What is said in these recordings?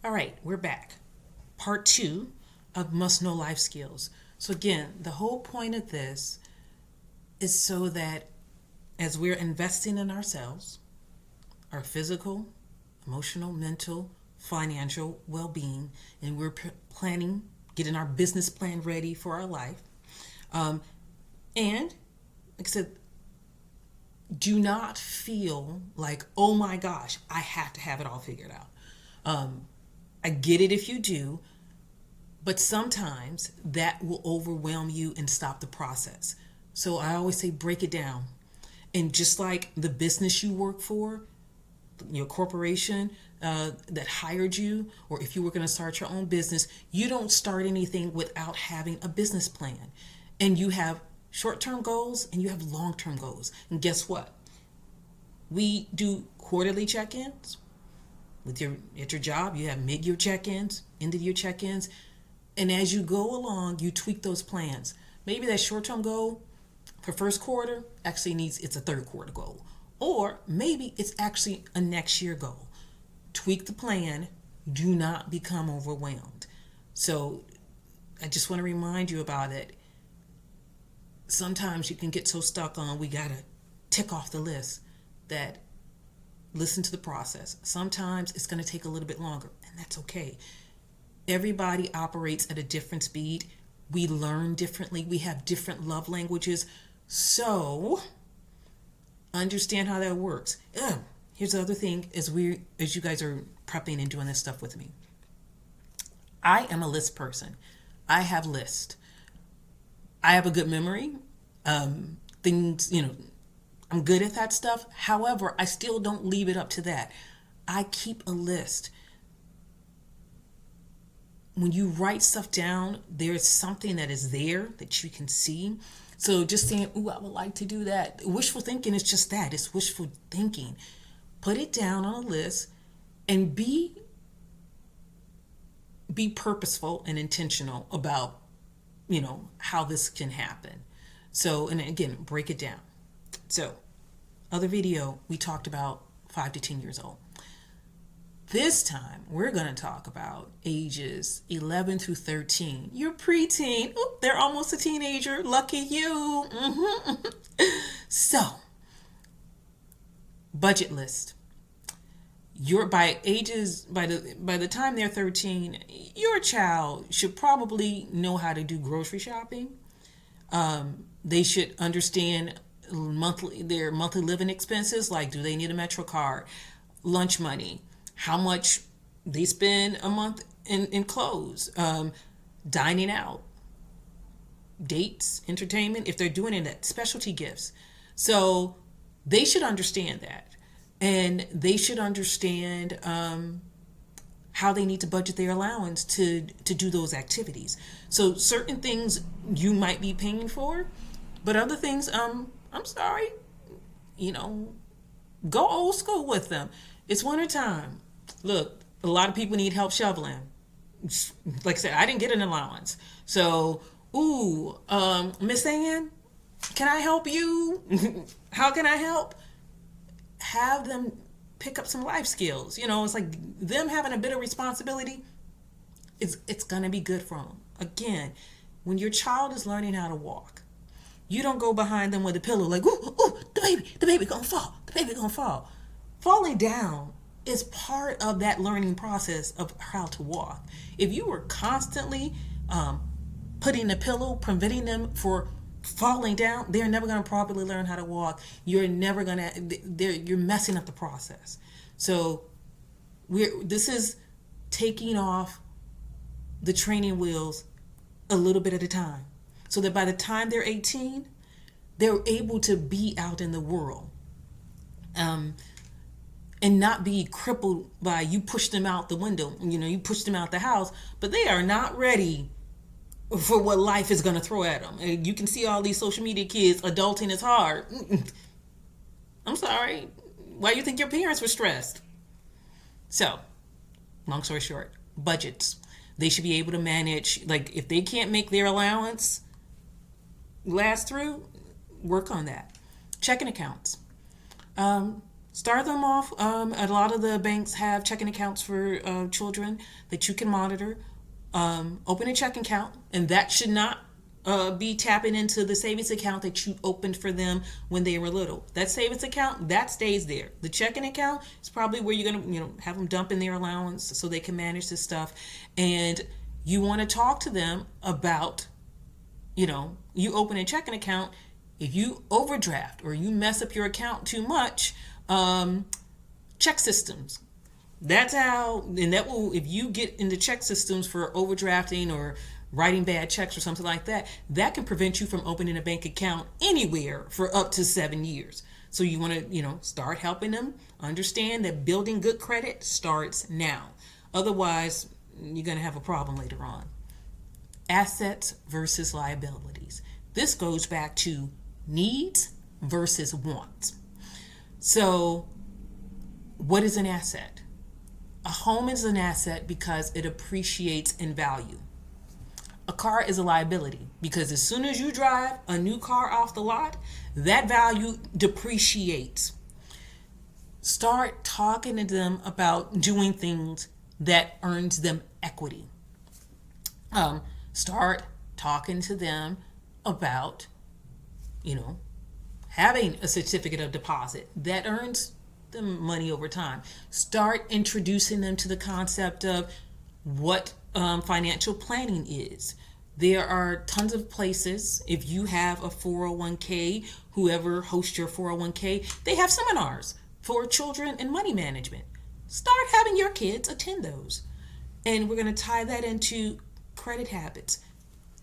All right, we're back. Part two of must know life skills. So, again, the whole point of this is so that as we're investing in ourselves, our physical, emotional, mental, financial well being, and we're planning, getting our business plan ready for our life. Um, and, like I said, do not feel like, oh my gosh, I have to have it all figured out. I get it if you do, but sometimes that will overwhelm you and stop the process. So I always say break it down. And just like the business you work for, your corporation that hired you, or if you were going to start your own business, you don't start anything without having a business plan. And you have short term goals and you have long term goals. And guess what? We do quarterly check ins. With your at your job, you have mid-year check-ins, end-of-year check-ins, and as you go along, you tweak those plans. Maybe that short-term goal for first quarter actually needs it's a third quarter goal, or maybe it's actually a next year goal. Tweak the plan. Do not become overwhelmed. So, I just want to remind you about it. Sometimes you can get so stuck on we gotta tick off the list that listen to the process. Sometimes it's going to take a little bit longer, and that's okay. Everybody operates at a different speed. We learn differently. We have different love languages. So, understand how that works. Here's the other thing as you guys are prepping and doing this stuff with me. I am a list person. I have lists. I have a good memory. Things, I'm good at that stuff. However, I still don't leave it up to that. I keep a list. When you write stuff down, there's something that is there that you can see. So just saying, ooh, I would like to do that. Wishful thinking is just that. It's wishful thinking. Put it down on a list and be purposeful and intentional about, how this can happen. So, and again, break it down. So, other video, we talked about 5 to 10 years old. This time, we're going to talk about ages 11 through 13. You're preteen. Oop, they're almost a teenager. Lucky you. So, budget list. By the time they're 13, your child should probably know how to do grocery shopping. They should understand their monthly living expenses, like do they need a Metro card, lunch money, how much they spend a month in clothes, dining out, dates, entertainment, if they're doing it at specialty gifts. So they should understand that, and they should understand how they need to budget their allowance to do those activities. So certain things you might be paying for, but other things, I'm sorry, go old school with them. It's winter time. Look, a lot of people need help shoveling. Like I said, I didn't get an allowance. So, Miss Ann, can I help you? How can I help? Have them pick up some life skills. It's like them having a bit of responsibility. It's going to be good for them. Again, when your child is learning how to walk, you don't go behind them with a pillow like, ooh, the baby gonna fall. The baby gonna fall. Falling down is part of that learning process of how to walk. If you were constantly putting a pillow, preventing them for falling down, they're never gonna properly learn how to walk. You're messing up the process. So this is taking off the training wheels a little bit at a time, so that by the time they're 18, they're able to be out in the world, and not be crippled by you push them out the window, you push them out the house, but they are not ready for what life is going to throw at them. And you can see all these social media kids, adulting is hard. I'm sorry. Why do you think your parents were stressed? So, long story short, budgets. They should be able to manage, like if they can't make their allowance last through, work on that. Checking accounts. Start them off. A lot of the banks have checking accounts for children that you can monitor. Open a checking account, and that should not be tapping into the savings account that you opened for them when they were little. That savings account, that stays there. The checking account is probably where you're gonna, have them dump in their allowance so they can manage this stuff. And you want to talk to them about, you open a checking account. If you overdraft or you mess up your account too much, check systems. That's how, and that will, if you get into check systems for overdrafting or writing bad checks or something like that, that can prevent you from opening a bank account anywhere for up to 7 years. So you want to, start helping them understand that building good credit starts now. Otherwise, you're going to have a problem later on. Assets versus liabilities. This goes back to needs versus wants. So, what is an asset? A home is an asset because it appreciates in value. A car is a liability because as soon as you drive a new car off the lot, that value depreciates. Start talking to them about doing things that earns them equity. Start talking to them about, having a certificate of deposit that earns them money over time. Start introducing them to the concept of what financial planning is. There are tons of places. If you have a 401k, whoever hosts your 401k, they have seminars for children and money management. Start having your kids attend those. And we're going to tie that into credit habits.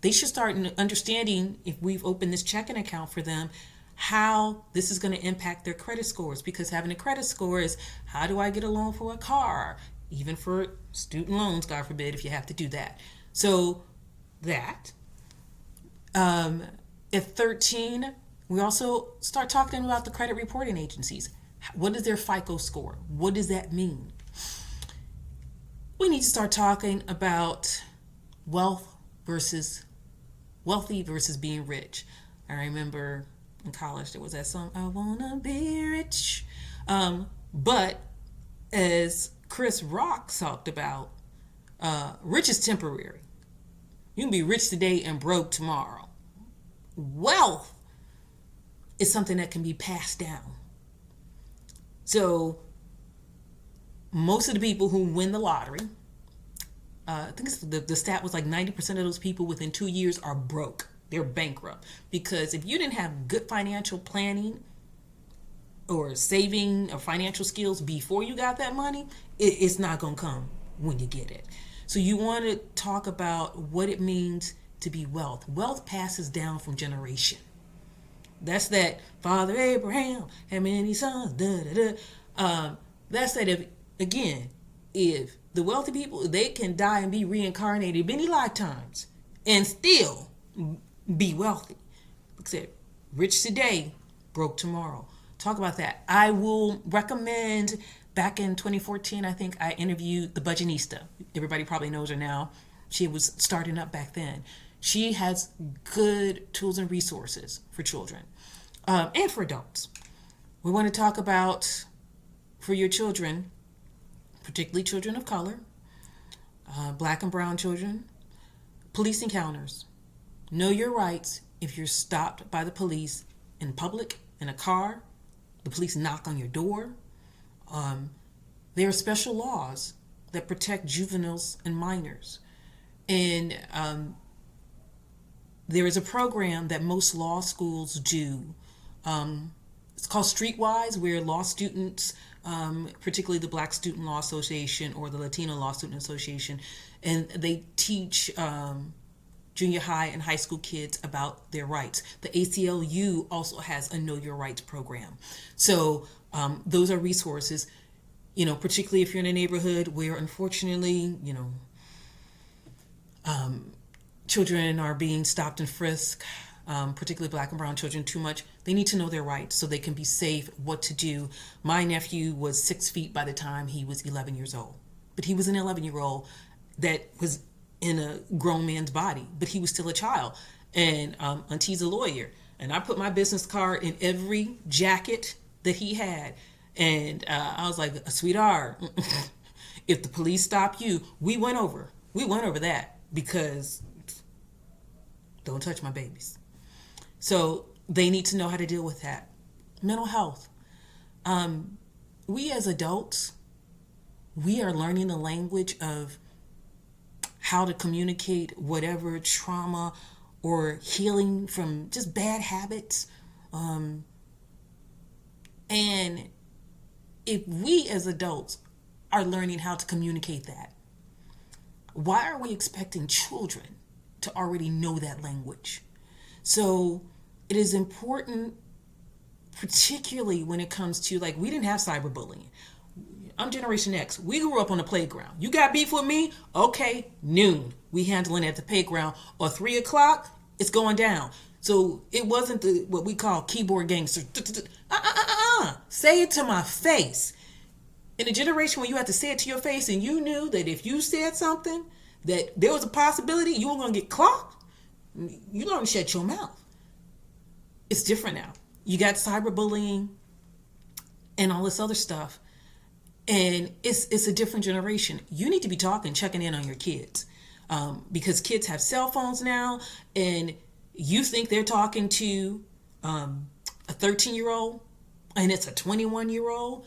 They should start understanding, if we've opened this checking account for them, how this is going to impact their credit scores. Because having a credit score is, how do I get a loan for a car? Even for student loans, God forbid, if you have to do that. So that. At 13, we also start talking about the credit reporting agencies. What is their FICO score? What does that mean? We need to start talking about wealthy versus being rich. I remember in college there was that song, I wanna be rich. But as Chris Rock talked about, rich is temporary. You can be rich today and broke tomorrow. Wealth is something that can be passed down. So most of the people who win the lottery, I think the stat was like 90% of those people within 2 years are broke. They're bankrupt. Because if you didn't have good financial planning or saving or financial skills before you got that money, it's not going to come when you get it. So you want to talk about what it means to be wealth. Wealth passes down from generation. That's that Father Abraham had many sons. That's that if the wealthy people, they can die and be reincarnated many lifetimes and still be wealthy. Like I said, rich today, broke tomorrow. Talk about that. I will recommend, back in 2014, I think I interviewed the Budgetnista. Everybody probably knows her now. She was starting up back then. She has good tools and resources for children and for adults. We want to talk about, for your children, particularly children of color, black and brown children, police encounters. Know your rights. If you're stopped by the police in public, in a car, the police knock on your door. There are special laws that protect juveniles and minors. And there is a program that most law schools do. It's called Streetwise, where law students, particularly the Black Student Law Association or the Latino Law Student Association, and they teach junior high and high school kids about their rights. The ACLU also has a Know Your Rights program. So those are resources, particularly if you're in a neighborhood where unfortunately, children are being stopped and frisked, particularly black and brown children, too much. They need to know their rights so they can be safe, what to do. My nephew was 6 feet by the time he was 11 years old. But he was an 11-year-old that was in a grown man's body, but he was still a child. And Auntie's a lawyer. And I put my business card in every jacket that he had. And I was like, sweetheart, if the police stop you, we went over that because don't touch my babies. So they need to know how to deal with that. Mental health. We as adults, we are learning the language of how to communicate whatever trauma or healing from just bad habits. And if we as adults are learning how to communicate that, why are we expecting children to already know that language? So it is important, particularly when it comes to, like, we didn't have cyberbullying. I'm Generation X. We grew up on the playground. You got beef with me? Okay, noon. We handling it at the playground. Or 3 o'clock, it's going down. So it wasn't what we call keyboard gangsters. Say it to my face. In a generation when you had to say it to your face and you knew that if you said something, that there was a possibility you were going to get clocked, you learn to shut your mouth. It's different now. You got cyberbullying and all this other stuff. And it's a different generation. You need to be checking in on your kids. Because kids have cell phones now, and you think they're talking to a 13-year-old, and it's a 21-year-old.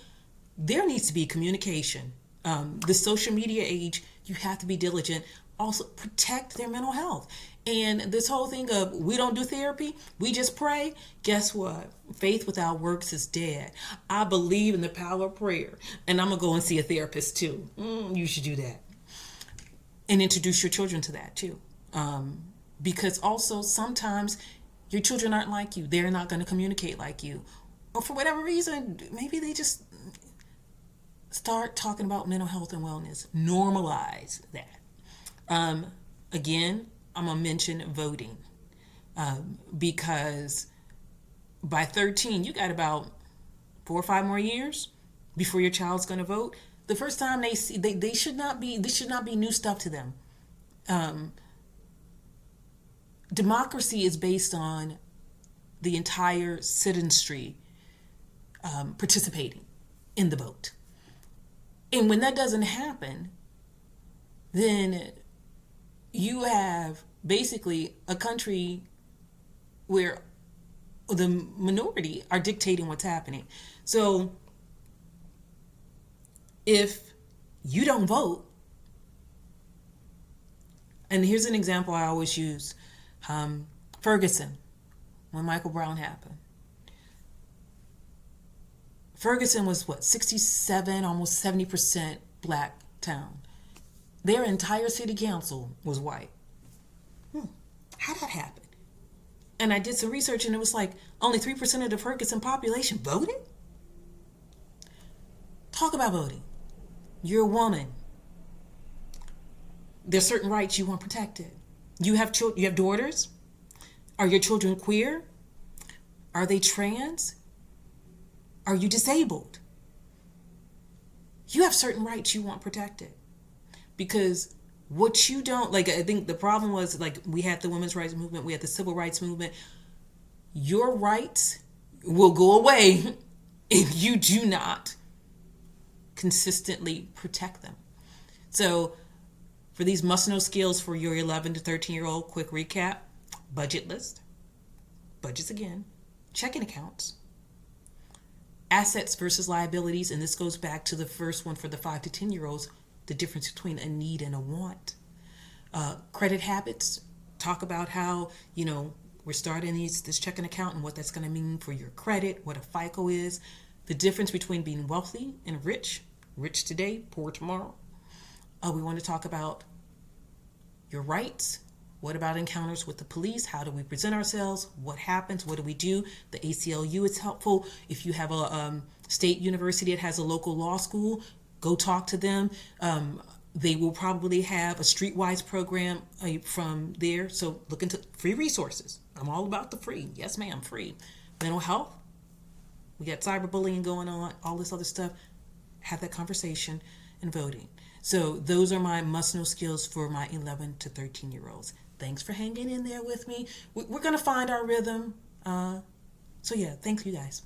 There needs to be communication. The social media age, you have to be diligent. Also, protect their mental health. And this whole thing of we don't do therapy, we just pray. Guess what? Faith without works is dead. I believe in the power of prayer. And I'm going to go and see a therapist too. You should do that. And introduce your children to that too. Because also sometimes your children aren't like you. They're not going to communicate like you. Or for whatever reason, maybe they just start talking about mental health and wellness. Normalize that. Again, I'm going to mention voting. Because by 13, you got about 4 or 5 more years before your child's going to vote. The first time they see, they should not be, this should not be new stuff to them. Democracy is based on the entire citizenry participating in the vote. And when that doesn't happen, then you have basically a country where the minority are dictating what's happening. So if you don't vote, and here's an example I always use, Ferguson, when Michael Brown happened. Ferguson was 67, almost 70% black town. Their entire city council was white. How'd that happen? And I did some research and it was like only 3% of the Ferguson population voted? Talk about voting. You're a woman. There's certain rights you want protected. You have children, you have daughters. Are your children queer? Are they trans? Are you disabled? You have certain rights you want protected. Because what you don't, like, I think the problem was, like, we had the women's rights movement, we had the civil rights movement. Your rights will go away if you do not consistently protect them. So for these must-know skills for your 11 to 13-year-old, quick recap: budget list, budgets again, checking accounts, assets versus liabilities, and this goes back to the first one for the 5 to 10-year-olds, the difference between a need and a want. Credit habits, talk about how, we're starting this checking account and what that's going to mean for your credit, what a FICO is, the difference between being wealthy and rich today, poor tomorrow. We want to talk about your rights. What about encounters with the police? How do we present ourselves? What happens? What do we do? The ACLU is helpful. If you have a state university that has a local law school, go talk to them. They will probably have a streetwise program from there. So look into free resources. I'm all about the free. Yes, ma'am, free. Mental health. We got cyberbullying going on, all this other stuff. Have that conversation, and voting. So those are my must-know skills for my 11 to 13-year-olds. Thanks for hanging in there with me. We're going to find our rhythm. So yeah, thanks you guys.